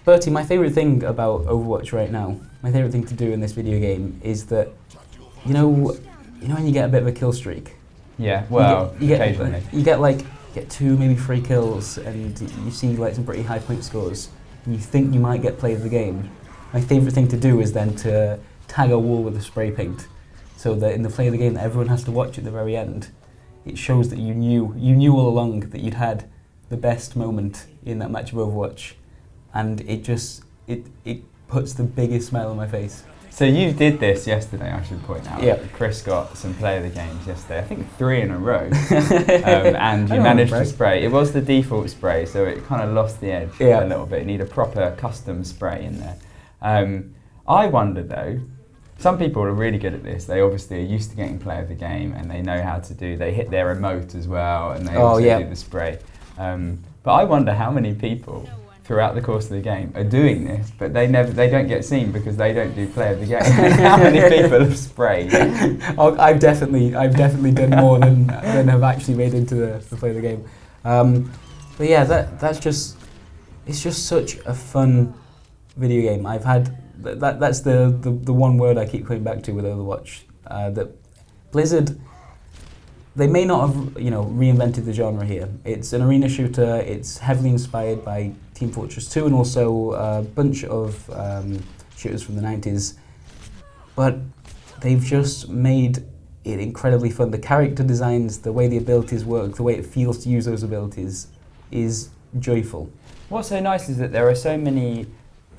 Bertie, my favourite thing about Overwatch right now, my favourite thing to do in this video game is that, you know when you get a bit of a kill streak? Yeah, well, occasionally. You get 2, maybe 3 kills, and you see like some pretty high point scores, and you think you might get play of the game. My favourite thing to do is then to tag a wall with a spray paint, so that in the play of the game that everyone has to watch at the very end, it shows that you knew all along that you'd had the best moment in that match of Overwatch, and it puts the biggest smile on my face. So you did this yesterday, I should point out. Yeah. Chris got some play of the games yesterday, I think 3 in a row, and you managed to spray. It was the default spray, so it kind of lost the edge a little bit. You need a proper custom spray in there. I wonder though, some people are really good at this. They obviously are used to getting play of the game, and they know how to they hit their emote as well, and they also do the spray. But I wonder how many people throughout the course of the game are doing this, but they don't get seen because they don't do play of the game. How many people have sprayed? I've definitely done more than have actually made into the play of the game. But yeah, it's just such a fun video game. I've had that's the one word I keep coming back to with Overwatch. That Blizzard, they may not have reinvented the genre here. It's an arena shooter. It's heavily inspired by Team Fortress 2 and also a bunch of shooters from the 90s. But they've just made it incredibly fun. The character designs, the way the abilities work, the way it feels to use those abilities is joyful. What's so nice is that there are so many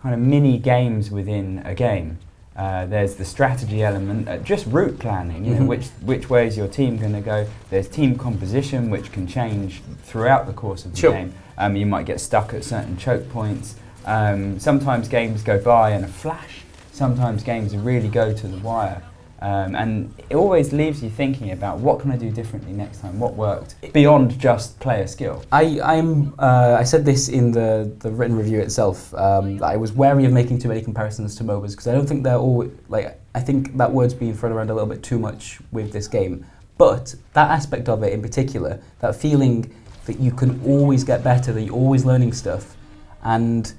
kind of mini games within a game. There's the strategy element, just route planning, you know, which way is your team going to go. There's team composition, which can change throughout the course of the game. You might get stuck at certain choke points. Sometimes games go by in a flash. Sometimes games really go to the wire. And it always leaves you thinking about what can I do differently next time, what worked, beyond just player skill. I said this in the written review itself, that I was wary of making too many comparisons to MOBAs, because I don't think they're all, I think that word's being thrown around a little bit too much with this game. But that aspect of it in particular, that feeling that you can always get better, that you're always learning stuff, and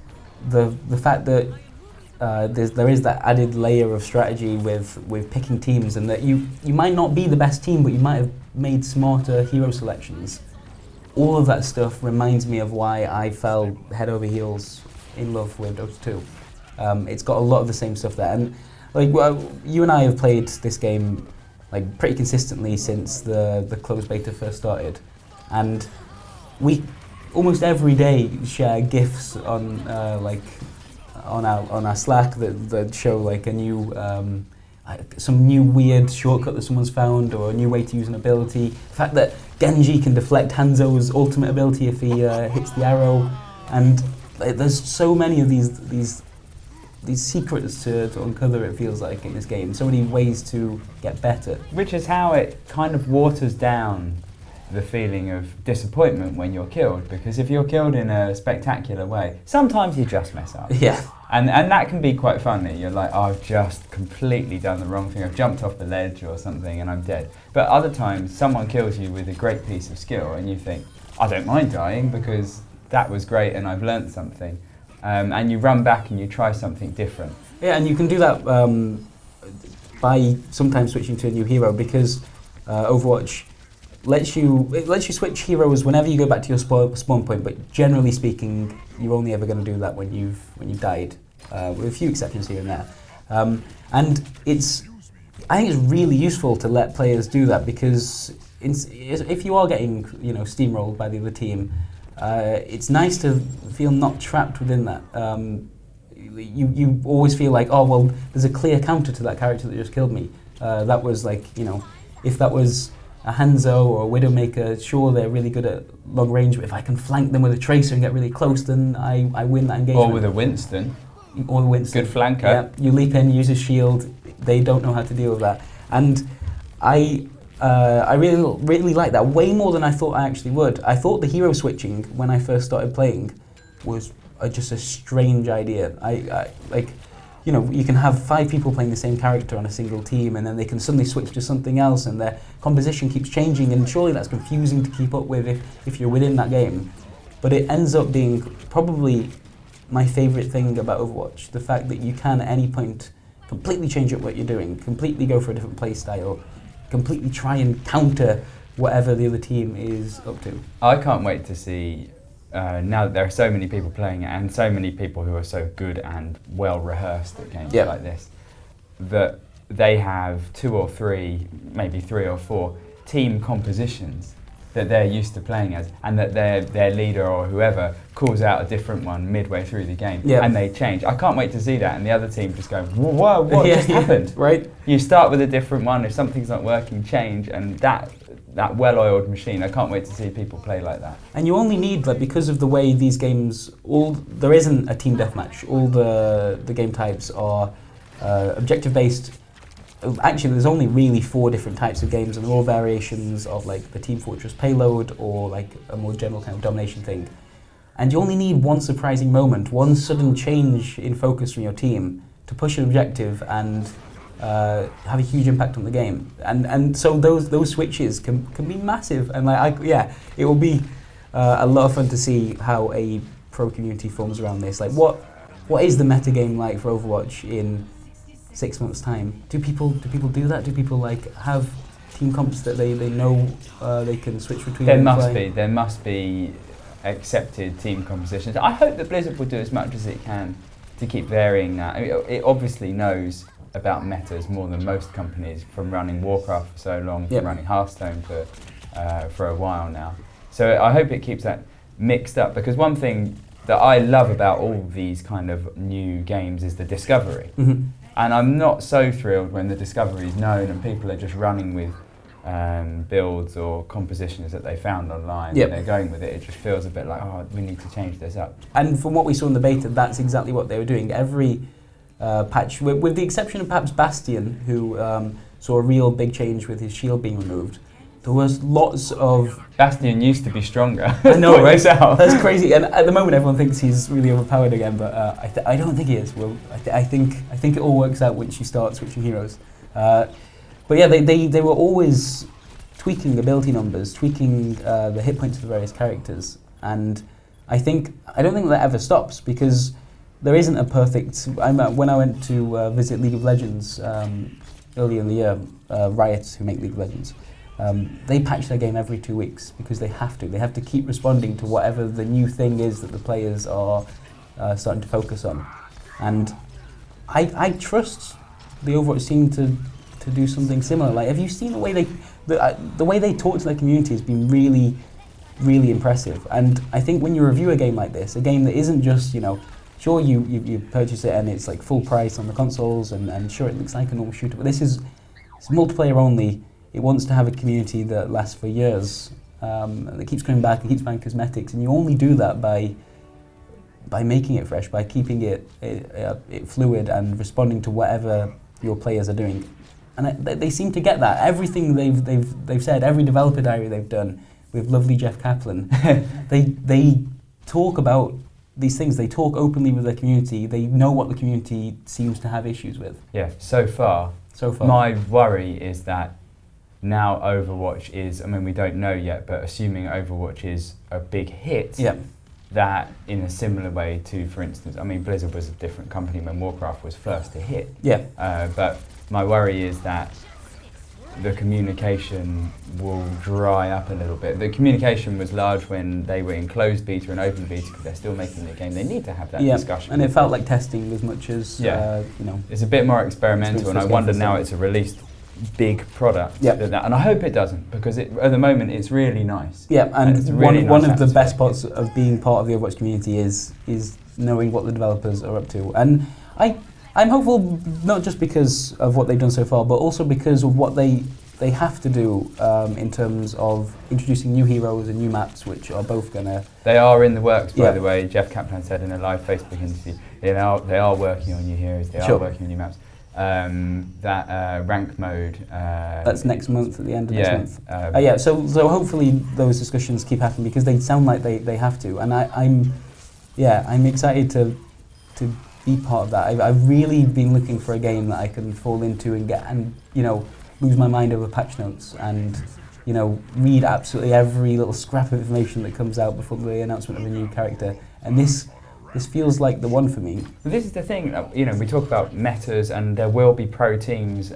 the fact that there is that added layer of strategy with picking teams, and that you might not be the best team, but you might have made smarter hero selections. All of that stuff reminds me of why I fell head over heels in love with Dota 2. It's got a lot of the same stuff there, and you and I have played this game pretty consistently since the closed beta first started, and we almost every day share GIFs on our Slack that show a new some new weird shortcut that someone's found, or a new way to use an ability. The fact that Genji can deflect Hanzo's ultimate ability if he hits the arrow, and there's so many of these secrets to uncover. It feels like in this game, so many ways to get better. Which is how it kind of waters down the feeling of disappointment when you're killed, because if you're killed in a spectacular way, sometimes you just mess up. Yeah. And that can be quite funny. You're like, oh, I've just completely done the wrong thing. I've jumped off the ledge or something and I'm dead. But other times, someone kills you with a great piece of skill and you think, I don't mind dying because that was great and I've learnt something. And you run back and you try something different. Yeah, and you can do that by sometimes switching to a new hero, because Overwatch lets you switch heroes whenever you go back to your spawn point, but generally speaking, you're only ever going to do that when you've died, with a few exceptions here and there. And I think it's really useful to let players do that, because if you are getting steamrolled by the other team, it's nice to feel not trapped within that. You always feel like, oh well, there's a clear counter to that character that just killed me. That was if that was a Hanzo or a Widowmaker, sure, they're really good at long range, but if I can flank them with a Tracer and get really close, then I win that engagement. Or with a Winston. Or the Winston. Good flanker. Yeah, you leap in, use a shield, they don't know how to deal with that. And I really like that, way more than I thought I actually would. I thought the hero switching, when I first started playing, was just a strange idea. You can have 5 people playing the same character on a single team, and then they can suddenly switch to something else, and their composition keeps changing, and surely that's confusing to keep up with if you're within that game. But it ends up being probably my favourite thing about Overwatch. The fact that you can at any point completely change up what you're doing, completely go for a different play style, completely try and counter whatever the other team is up to. I can't wait to see, now that there are so many people playing it and so many people who are so good and well rehearsed at games like this, that they have 2 or 3, maybe 3 or 4 team compositions that they're used to playing as, and that their leader or whoever calls out a different one midway through the game, and they change. I can't wait to see that, and the other team just go, whoa, what just happened? Right. You start with a different one, if something's not working, change, and that well-oiled machine, I can't wait to see people play like that. And you only need, like, because of the way these games, there isn't a team deathmatch. All the game types are objective-based. Actually, there's only really 4 different types of games, and they're all variations of like the Team Fortress payload or like a more general kind of domination thing. And you only need one surprising moment, one sudden change in focus from your team to push an objective and have a huge impact on the game. And so those switches can be massive. And it will be a lot of fun to see how a pro community forms around this. Like, what is the meta game like for Overwatch in 6 months' time? Do people do that? Do people like have team comps that they know they can switch between? There must be accepted team compositions. I hope that Blizzard will do as much as it can to keep varying that. I mean, it obviously knows about metas more than most companies, from running Warcraft for so long, from running Hearthstone for a while now. So I hope it keeps that mixed up, because one thing that I love about all these kind of new games is the discovery. Mm-hmm. And I'm not so thrilled when the discovery is known and people are just running with builds or compositions that they found online and they're going with it. It just feels a bit like, oh, we need to change this up. And from what we saw in the beta, that's exactly what they were doing. Every patch, with the exception of perhaps Bastion, who saw a real big change with his shield being removed, there was lots of... Bastion used to be stronger. I know, right? That's crazy. And at the moment, everyone thinks he's really overpowered again, but I don't think he is. Well, I think it all works out once you start switching heroes. But yeah, they were always tweaking ability numbers, tweaking the hit points of the various characters, and I don't think that ever stops, because there isn't a perfect... when I went to visit League of Legends earlier in the year, Riot, who make League of Legends, they patch their game every 2 weeks because they have to. They have to keep responding to whatever the new thing is that the players are starting to focus on. And I trust the Overwatch team to do something similar. Like, have you seen the way they talk to their community has been really, really impressive. And I think when you review a game like this, a game that isn't just, sure you purchase it and it's like full price on the consoles, and sure it looks like a normal shooter, but it's multiplayer only. It wants to have a community that lasts for years, that keeps coming back and keeps buying cosmetics, and you only do that by making it fresh, by keeping it fluid and responding to whatever your players are doing. And they seem to get that. Everything they've said, every developer diary they've done with lovely Jeff Kaplan, they talk about these things. They talk openly with their community. They know what the community seems to have issues with. Yeah, so far. My worry is that now Overwatch is, we don't know yet, but assuming Overwatch is a big hit, that in a similar way to, for instance, Blizzard was a different company when Warcraft was first to hit. But my worry is that the communication will dry up a little bit. The communication was large when they were in closed beta and open beta, because they're still making the game. They need to have that discussion. And it felt like testing as much as, It's a bit more experimental, and I wonder now it's a released big product. And I hope it doesn't, because at the moment it's really nice. And one of the best parts of being part of the Overwatch community is knowing what the developers are up to. And I'm hopeful, not just because of what they've done so far, but also because of what they have to do in terms of introducing new heroes and new maps, which are both going to... They are in the works, by the way. Jeff Kaplan said in a live Facebook interview, they are working on new heroes, they are working on new maps. That rank mode... that's next month, at the end of next month. So hopefully those discussions keep happening, because they sound like they have to. And I'm excited to be part of that. I've really been looking for a game that I can fall into and get and lose my mind over patch notes and read absolutely every little scrap of information that comes out before the announcement of a new character. And this this feels like the one for me. But this is the thing, we talk about metas, and there will be pro teams,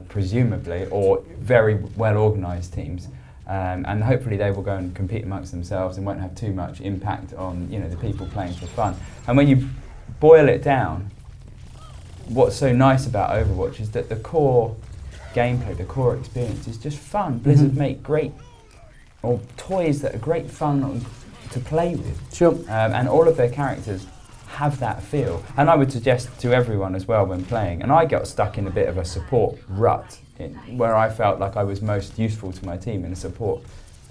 presumably, or very well-organised teams, and hopefully they will go and compete amongst themselves and won't have too much impact on the people playing for fun. And when you boil it down, what's so nice about Overwatch is that the core gameplay, the core experience is just fun. Blizzard make great toys that are great fun to play with. Sure. And all of their characters have that feel. And I would suggest to everyone as well when playing, and I got stuck in a bit of a support rut where I felt like I was most useful to my team in a support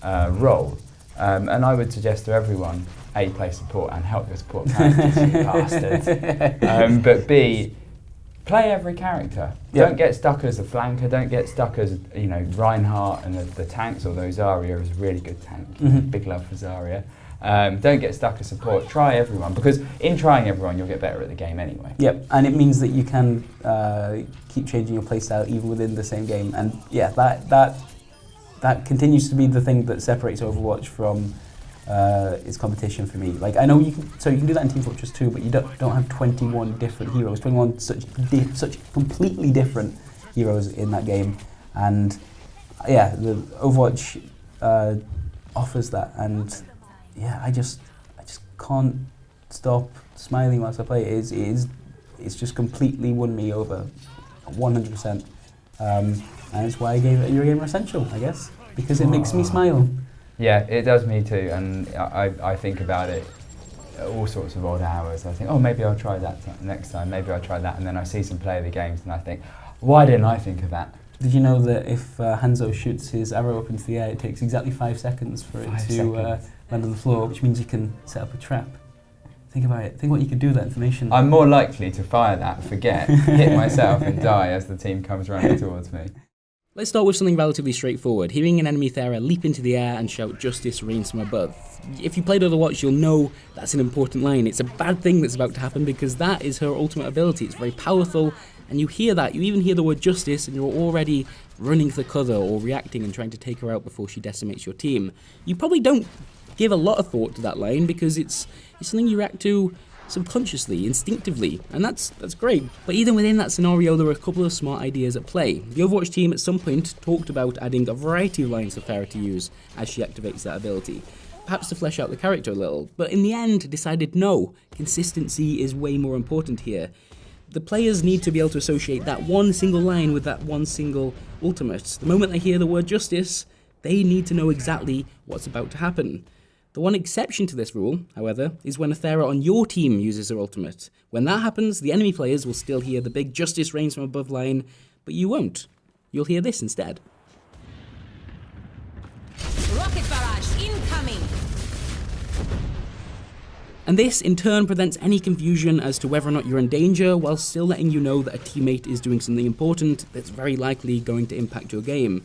role. And I would suggest to everyone, A, play support and help your support characters, you bastards. But B, play every character. Yep. Don't get stuck as a flanker. Don't get stuck as Reinhardt and the tanks. Although Zarya is a really good tank. Big love for Zarya. Don't get stuck as support. Try everyone, because in trying everyone, you'll get better at the game anyway. Yep, and it means that you can keep changing your playstyle even within the same game. And yeah, that continues to be the thing that separates Overwatch from its competition for me. Like, I know you can do that in Team Fortress 2, but you don't have 21 different heroes, 21 such completely different heroes in that game. And yeah, the Overwatch offers that, and yeah, I just can't stop smiling whilst I play it. It's just completely won me over 100%. And it's why I gave it a Eurogamer Essential, I guess, because it makes me smile. Yeah, it does me too, and I think about it all sorts of odd hours. I think, maybe I'll try that next time, maybe I'll try that, and then I see some play of the games and I think, why didn't I think of that? Did you know that if Hanzo shoots his arrow up into the air, it takes exactly 5 seconds for it to land on the floor, which means you can set up a trap? Think about it. Think what you could do with that information. I'm more likely to fire that, forget, hit myself and die as the team comes running towards me. Let's start with something relatively straightforward. Hearing an enemy Thera leap into the air and shout "Justice reigns from above." If you played Overwatch, you'll know that's an important line. It's a bad thing that's about to happen because that is her ultimate ability. It's very powerful, and you hear that. You even hear the word justice, and you're already running for cover or reacting and trying to take her out before she decimates your team. You probably don't give a lot of thought to that line because it's something you react to subconsciously, instinctively, and that's great. But even within that scenario, there were a couple of smart ideas at play. The Overwatch team at some point talked about adding a variety of lines for Thera to use as she activates that ability, perhaps to flesh out the character a little, but in the end decided no, consistency is way more important here. The players need to be able to associate that one single line with that one single ultimate. The moment they hear the word justice, they need to know exactly what's about to happen. The one exception to this rule, however, is when a Thera on your team uses her ultimate. When that happens, the enemy players will still hear the big "Justice reigns from above" line, but you won't. You'll hear this instead. Rocket barrage incoming! And this, in turn, prevents any confusion as to whether or not you're in danger, while still letting you know that a teammate is doing something important that's very likely going to impact your game.